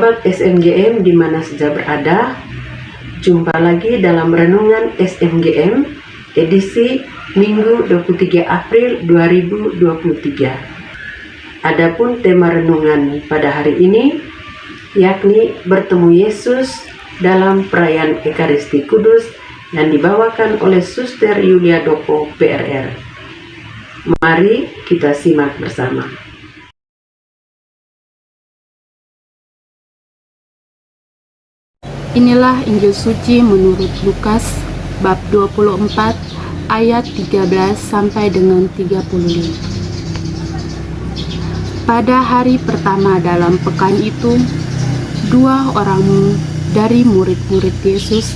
Sobat SMGM di mana saja berada, jumpa lagi dalam Renungan SMGM edisi Minggu 23 April 2023. Adapun tema renungan pada hari ini yakni bertemu Yesus dalam perayaan Ekaristi Kudus yang dibawakan oleh Suster Yulia Doko PRR. Mari kita simak bersama. Inilah Injil Suci menurut Lukas bab 24 ayat 13 sampai dengan 35. Pada hari pertama dalam pekan itu, dua orang dari murid-murid Yesus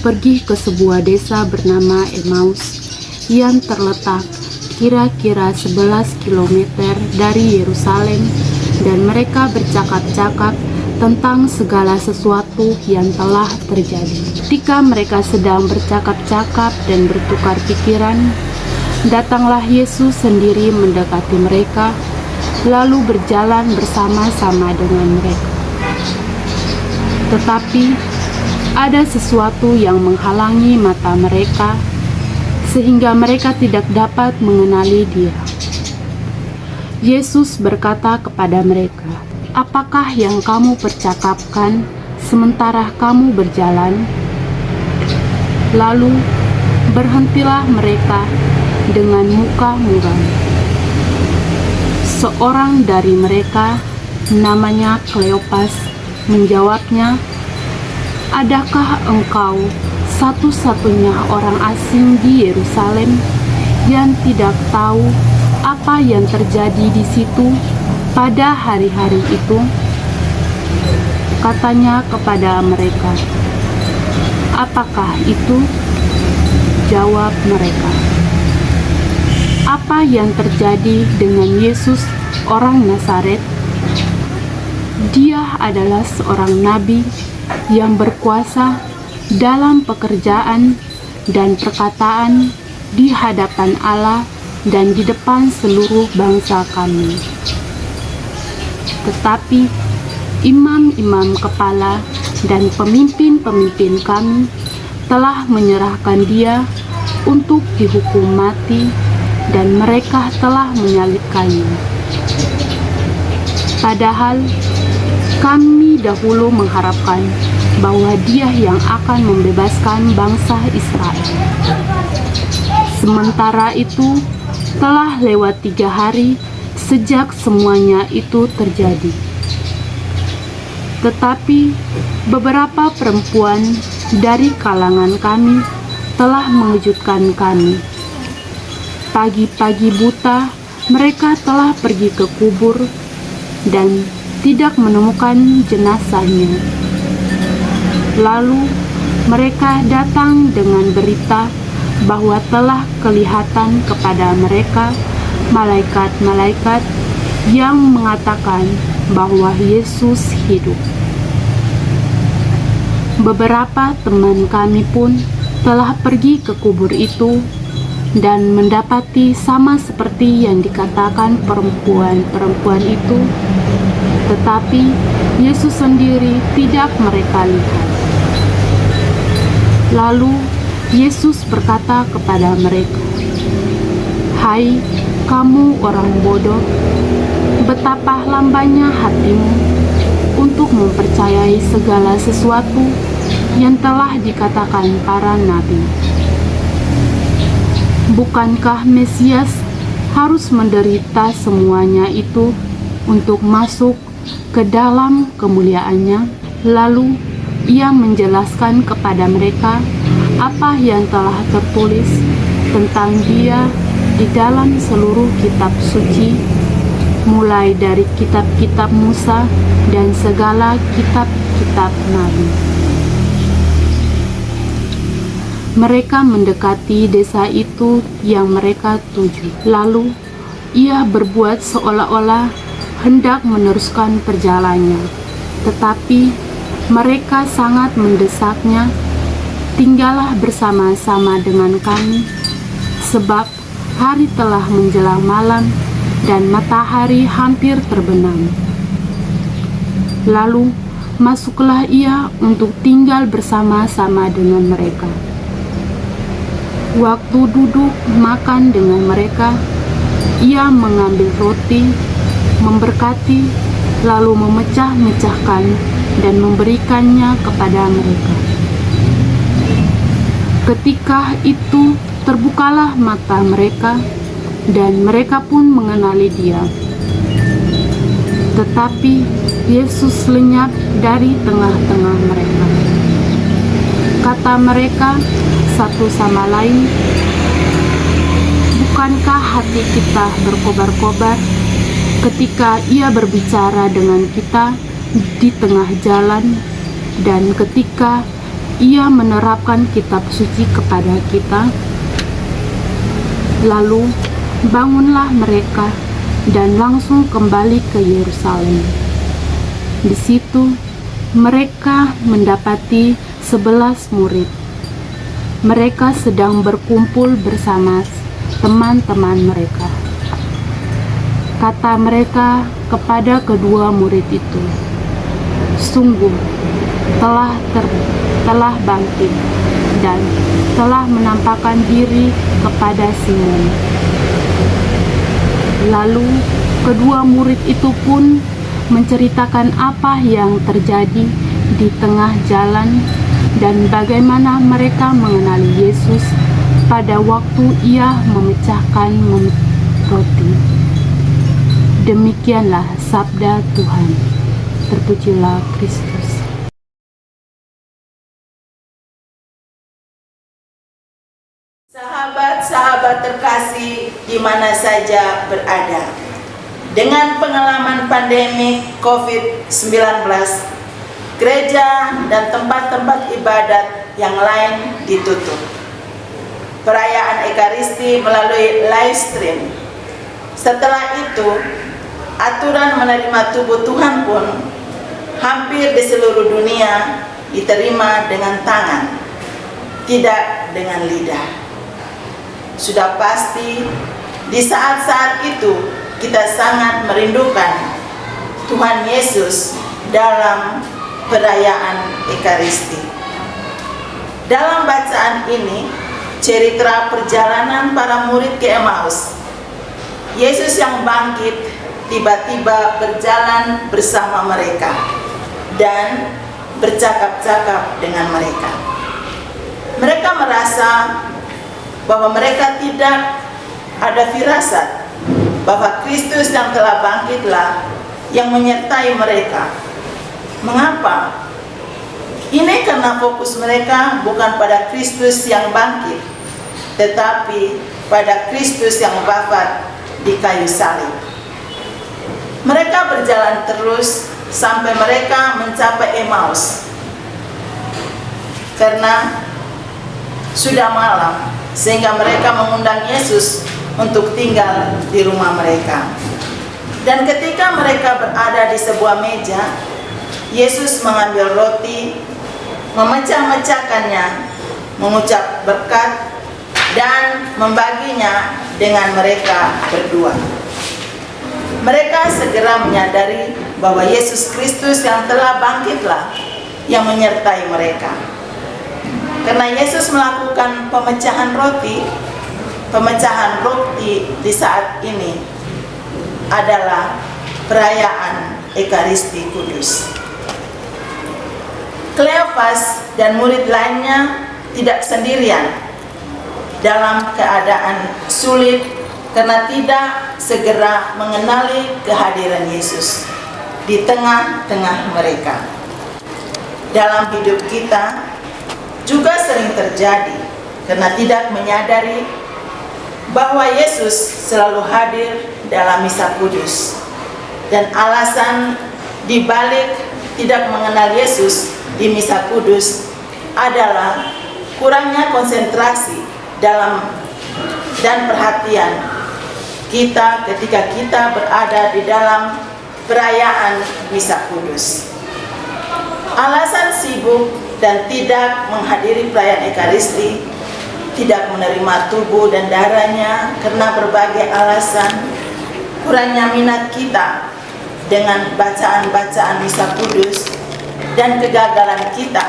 pergi ke sebuah desa bernama Emmaus yang terletak kira-kira 11 km dari Yerusalem, dan mereka bercakap-cakap tentang segala sesuatu yang telah terjadi. Ketika mereka sedang bercakap-cakap dan bertukar pikiran, datanglah Yesus sendiri mendekati mereka, lalu berjalan bersama-sama dengan mereka. Tetapi ada sesuatu yang menghalangi mata mereka, sehingga mereka tidak dapat mengenali Dia. Yesus berkata kepada mereka, "Apakah yang kamu percakapkan sementara kamu berjalan?" Lalu berhentilah mereka dengan muka muram. Seorang dari mereka, namanya Kleopas, menjawabnya, "Adakah engkau satu-satunya orang asing di Yerusalem yang tidak tahu apa yang terjadi di situ pada hari-hari itu?" Katanya kepada mereka, "Apakah itu?" Jawab mereka, "Apa yang terjadi dengan Yesus orang Nazaret? Dia adalah seorang nabi yang berkuasa dalam pekerjaan dan perkataan di hadapan Allah dan di depan seluruh bangsa kami. Tetapi imam-imam kepala dan pemimpin-pemimpin kami telah menyerahkan Dia untuk dihukum mati, dan mereka telah menyalibkannya. Padahal kami dahulu mengharapkan bahwa Dia yang akan membebaskan bangsa Israel. Sementara itu telah lewat 3 hari sejak semuanya itu terjadi. Tetapi beberapa perempuan dari kalangan kami telah mengejutkan kami. Pagi-pagi buta mereka telah pergi ke kubur dan tidak menemukan jenazahnya. Lalu mereka datang dengan berita bahwa telah kelihatan kepada mereka malaikat-malaikat yang mengatakan bahwa Yesus hidup. Beberapa teman kami pun telah pergi ke kubur itu dan mendapati sama seperti yang dikatakan perempuan-perempuan itu, tetapi Yesus sendiri tidak mereka lihat. Lalu Yesus berkata kepada mereka, "Hai kamu orang bodoh, betapa lambannya hatimu untuk mempercayai segala sesuatu yang telah dikatakan para nabi. Bukankah Mesias harus menderita semuanya itu untuk masuk ke dalam kemuliaannya?" Lalu Ia menjelaskan kepada mereka apa yang telah tertulis tentang Dia di dalam seluruh kitab suci, mulai dari kitab-kitab Musa dan segala kitab-kitab nabi. Mereka mendekati desa itu yang mereka tuju. Lalu Ia berbuat seolah-olah hendak meneruskan perjalanannya, tetapi mereka sangat mendesaknya, "Tinggallah bersama-sama dengan kami, sebab hari telah menjelang malam dan matahari hampir terbenam." Lalu masuklah ia untuk tinggal bersama-sama dengan mereka. Waktu duduk makan dengan mereka, ia mengambil roti, memberkati, lalu memecah-mecahkan dan memberikannya kepada mereka. Ketika itu terbukalah mata mereka, dan mereka pun mengenali Dia. Tetapi Yesus lenyap dari tengah-tengah mereka. Kata mereka satu sama lain, "Bukankah hati kita berkobar-kobar ketika Ia berbicara dengan kita di tengah jalan, dan ketika Ia menerapkan kitab suci kepada kita?" Lalu bangunlah mereka dan langsung kembali ke Yerusalem. Di situ mereka mendapati 11 murid. Mereka sedang berkumpul bersama teman-teman mereka. Kata mereka kepada kedua murid itu, "Sungguh telah bangkit dan telah menampakkan diri kepada Simon." Lalu kedua murid itu pun menceritakan apa yang terjadi di tengah jalan dan bagaimana mereka mengenali Yesus pada waktu Ia memecahkan roti. Demikianlah sabda Tuhan. Terpujilah Kristus. Sahabat-sahabat terkasih di mana saja berada, dengan pengalaman pandemi COVID-19, gereja dan tempat-tempat ibadat yang lain ditutup. Perayaan Ekaristi melalui live stream. Setelah itu, aturan menerima tubuh Tuhan pun hampir di seluruh dunia diterima dengan tangan, tidak dengan lidah. Sudah pasti di saat-saat itu kita sangat merindukan Tuhan Yesus dalam perayaan Ekaristi. Dalam bacaan ini, cerita perjalanan para murid ke Emmaus. Yesus yang bangkit tiba-tiba berjalan bersama mereka dan bercakap-cakap dengan mereka. Mereka merasa bahwa mereka tidak ada firasat bahwa Kristus yang telah bangkitlah yang menyertai mereka. Mengapa? Ini karena fokus mereka bukan pada Kristus yang bangkit, tetapi pada Kristus yang wafat di kayu salib. Mereka berjalan terus sampai mereka mencapai Emmaus. Karena sudah malam, sehingga mereka mengundang Yesus untuk tinggal di rumah mereka. Dan ketika mereka berada di sebuah meja, Yesus mengambil roti, memecah-mecahkannya, mengucap berkat, dan membaginya dengan mereka berdua. Mereka segera menyadari bahwa Yesus Kristus yang telah bangkitlah yang menyertai mereka. Karena Yesus melakukan pemecahan roti di saat ini adalah perayaan Ekaristi Kudus. Kleopas dan murid lainnya tidak sendirian dalam keadaan sulit karena tidak segera mengenali kehadiran Yesus di tengah-tengah mereka. Dalam hidup kita juga sering terjadi karena tidak menyadari bahwa Yesus selalu hadir dalam misa kudus, dan alasan dibalik tidak mengenal Yesus di misa kudus adalah kurangnya konsentrasi dan perhatian kita ketika kita berada di dalam perayaan misa kudus. Alasan sibuk dan tidak menghadiri perayaan Ekaristi, tidak menerima tubuh dan darahnya karena berbagai alasan, kurangnya minat kita dengan bacaan-bacaan misa kudus, dan kegagalan kita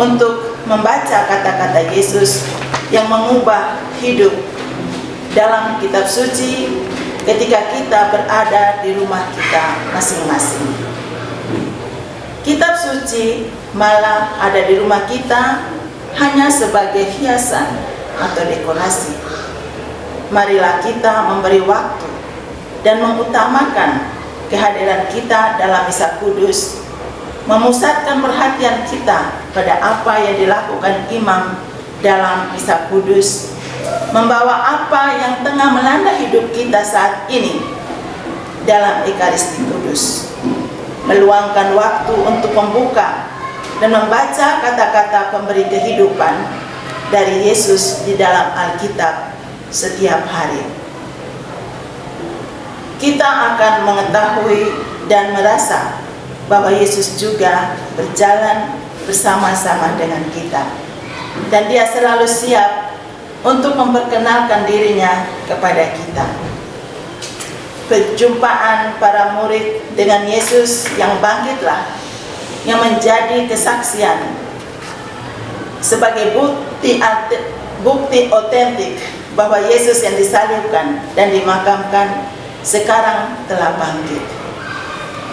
untuk membaca kata-kata Yesus yang mengubah hidup dalam kitab suci ketika kita berada di rumah kita masing-masing. Kitab suci malah ada di rumah kita hanya sebagai hiasan atau dekorasi. Marilah kita memberi waktu dan mengutamakan kehadiran kita dalam misa kudus, memusatkan perhatian kita pada apa yang dilakukan imam dalam misa kudus, membawa apa yang tengah melanda hidup kita saat ini dalam Ekaristi Kudus, meluangkan waktu untuk membuka dan membaca kata-kata pemberi kehidupan dari Yesus di dalam Alkitab setiap hari. Kita akan mengetahui dan merasa bahwa Yesus juga berjalan bersama-sama dengan kita, dan Dia selalu siap untuk memperkenalkan dirinya kepada kita. Perjumpaan para murid dengan Yesus yang bangkitlah yang menjadi kesaksian sebagai bukti otentik bahwa Yesus yang disalibkan dan dimakamkan sekarang telah bangkit.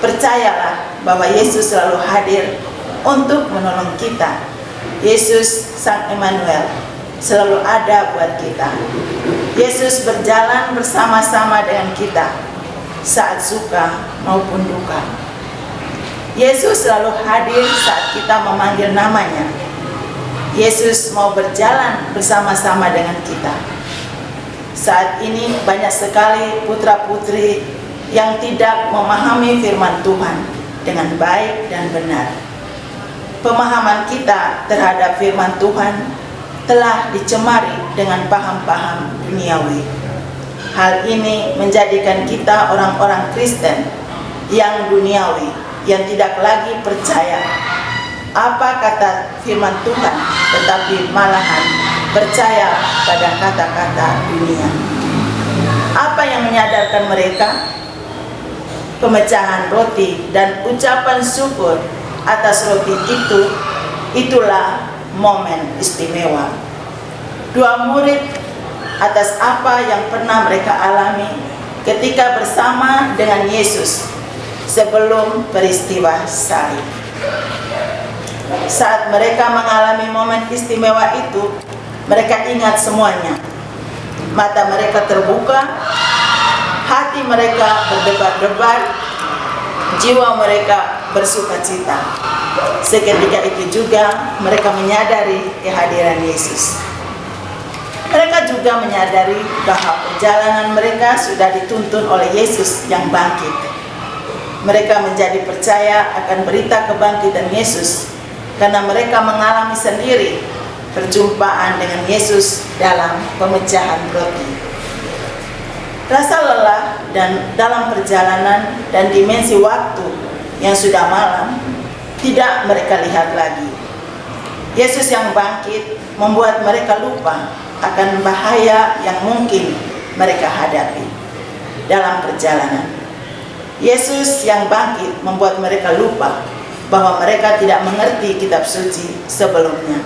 Percayalah bahwa Yesus selalu hadir untuk menolong kita. Yesus Sang Immanuel selalu ada buat kita. Yesus berjalan bersama-sama dengan kita saat suka maupun duka. Yesus selalu hadir saat kita memanggil namanya. Yesus mau berjalan bersama-sama dengan kita. Saat ini banyak sekali putra-putri yang tidak memahami firman Tuhan dengan baik dan benar. Pemahaman kita terhadap firman Tuhan telah dicemari dengan paham-paham duniawi. Hal ini menjadikan kita orang-orang Kristen yang duniawi, yang tidak lagi percaya apa kata firman Tuhan, tetapi malahan percaya pada kata-kata dunia. Apa yang menyadarkan mereka? Pemecahan roti dan ucapan syukur atas roti itulah momen istimewa. Dua murid atas apa yang pernah mereka alami ketika bersama dengan Yesus sebelum peristiwa salib. Saat mereka mengalami momen istimewa itu, mereka ingat semuanya. Mata mereka terbuka, hati mereka berdebar-debar, jiwa mereka bersukacita. Seketika itu juga mereka menyadari kehadiran Yesus. Mereka juga menyadari bahwa perjalanan mereka sudah dituntun oleh Yesus yang bangkit. Mereka menjadi percaya akan berita kebangkitan Yesus karena mereka mengalami sendiri perjumpaan dengan Yesus dalam pemecahan roti. Rasa lelah dan dalam perjalanan dan dimensi waktu yang sudah malam tidak mereka lihat lagi. Yesus yang bangkit membuat mereka lupa akan bahaya yang mungkin mereka hadapi dalam perjalanan. Yesus yang bangkit membuat mereka lupa bahwa mereka tidak mengerti kitab suci sebelumnya.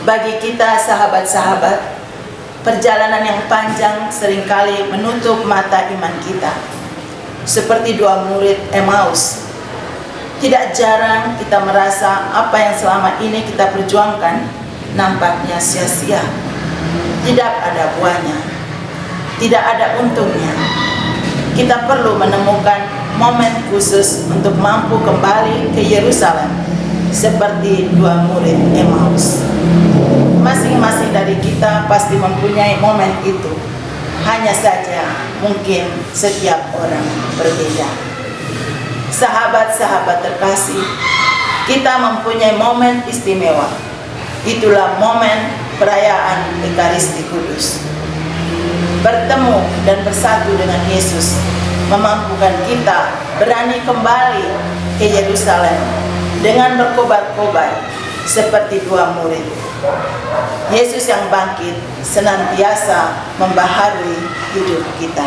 Bagi kita sahabat-sahabat, perjalanan yang panjang seringkali menutup mata iman kita. Seperti dua murid Emmaus, tidak jarang kita merasa apa yang selama ini kita perjuangkan nampaknya sia-sia, tidak ada buahnya, tidak ada untungnya. Kita perlu menemukan momen khusus untuk mampu kembali ke Yerusalem seperti dua murid Emmaus. Masing-masing dari kita pasti mempunyai momen itu. Hanya saja mungkin setiap orang berbeda. Sahabat-sahabat terkasih, kita mempunyai momen istimewa. Itulah momen perayaan Ekaristi Kudus. Bertemu dan bersatu dengan Yesus memampukan kita berani kembali ke Yerusalem dengan berkobar-kobar seperti dua murid. Yesus yang bangkit senantiasa membaharui hidup kita.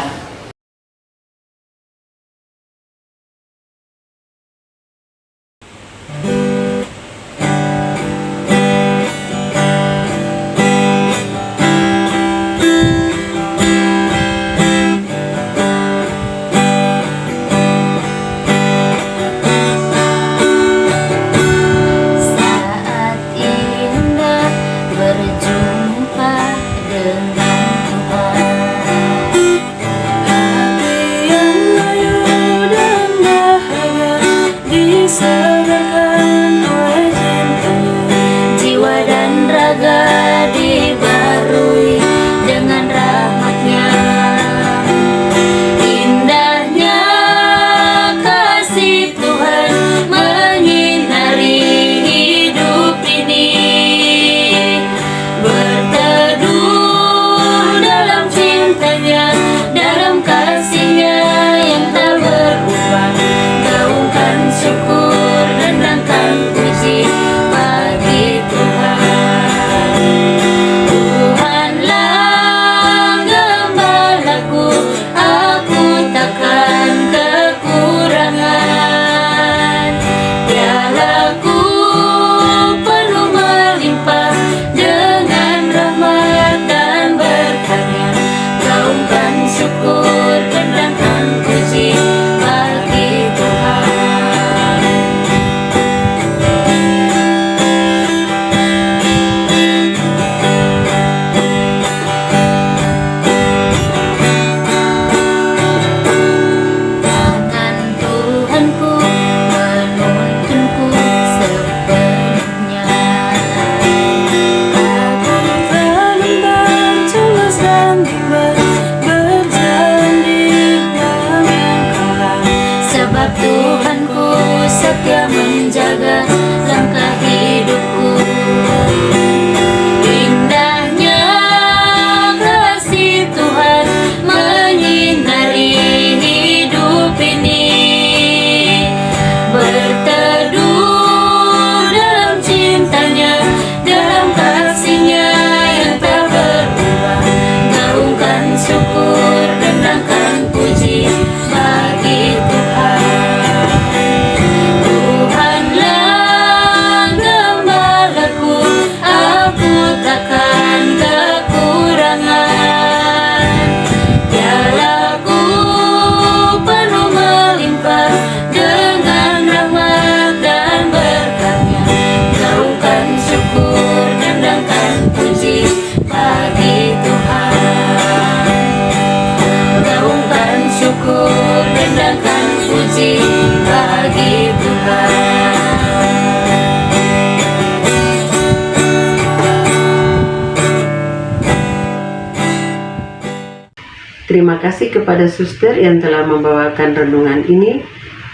Terima kasih kepada suster yang telah membawakan renungan ini.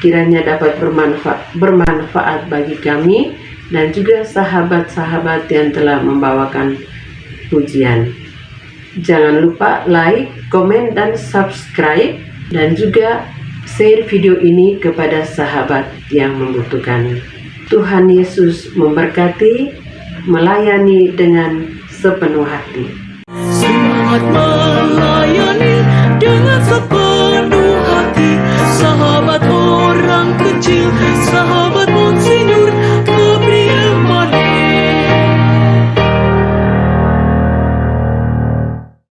Kiranya dapat bermanfaat bagi kami dan juga sahabat-sahabat yang telah membawakan pujian. Jangan lupa like, komen, dan subscribe, dan juga share video ini kepada sahabat yang membutuhkan. Tuhan Yesus memberkati, melayani dengan sepenuh hati. Semangat